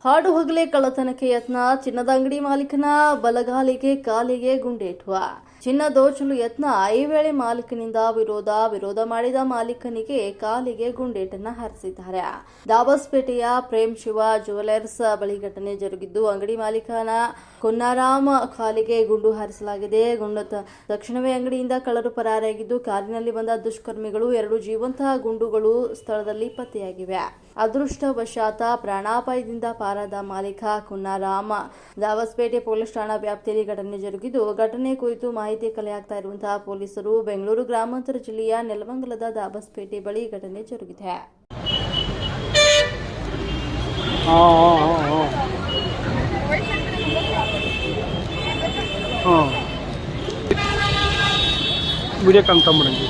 ಹಾಡು ಹಗಲೇ ಕಳ್ಳತನಕ್ಕೆ ಯತ್ನ. ಚಿನ್ನದ ಅಂಗಡಿ ಮಾಲೀಕನ ಬಲಗಾಲಿಗೆ ಕಾಲಿಗೆ ಗುಂಡೇಟು. ಚಿನ್ನ ದೋಚಲು ಯತ್ನ. ಈ ವೇಳೆ ಮಾಲೀಕನಿಂದ ವಿರೋಧ ಮಾಡಿದ ಮಾಲೀಕನಿಗೆ ಕಾಲಿಗೆ ಗುಂಡೇಟನ್ನ ಹಾರಿಸಿದ್ದಾರೆ. ದಾಬಸ್ಪೇಟೆಯ ಪ್ರೇಮ್ ಶಿವ ಜ್ಯುವೆಲರ್ಸ್ ಬಳಿ ಘಟನೆ ಜರುಗಿದ್ದು, ಅಂಗಡಿ ಮಾಲೀಕನ ಕೊನ್ನಾರಾಮ್ ಕಾಲಿಗೆ ಗುಂಡು ಹಾರಿಸಲಾಗಿದೆ. ತಕ್ಷಣವೇ ಅಂಗಡಿಯಿಂದ ಕಳ್ಳರು ಪರಾರಿಯಾಗಿದ್ದು, ಕಾರಿನಲ್ಲಿ ಬಂದ ದುಷ್ಕರ್ಮಿಗಳು 2 ಜೀವಂತ ಗುಂಡುಗಳು ಸ್ಥಳದಲ್ಲಿ ಪತ್ತೆಯಾಗಿವೆ. ಅದೃಷ್ಟವಶಾತ್ ಪ್ರಾಣಾಪಾಯದಿಂದ ಪಾರಾದ ಮಾಲೀಕ ಕೊನ್ನಾರಾಮ್. ದಾಬಸ್ಪೇಟೆ ಪೊಲೀಸ್ ಠಾಣಾ ವ್ಯಾಪ್ತಿಯಲ್ಲಿ ಘಟನೆ ಜರುಗಿದ್ದು, ಘಟನೆ ಕುರಿತು ಮಾಹಿತಿ ಕಲೆಹಾಕ್ತಾ ಇರುವಂತಹ ಪೊಲೀಸರು ಬೆಂಗಳೂರು ಗ್ರಾಮಾಂತರ ಜಿಲ್ಲೆಯ ನೆಲಮಂಗಲದ ದಾಬಸ್ಪೇಟೆ ಬಳಿ ಘಟನೆ ಜರುಗಿದೆ. ವಿಡಿಯೋ ಕಾಣ್ಕೊಂಬಿಡಂಗೆ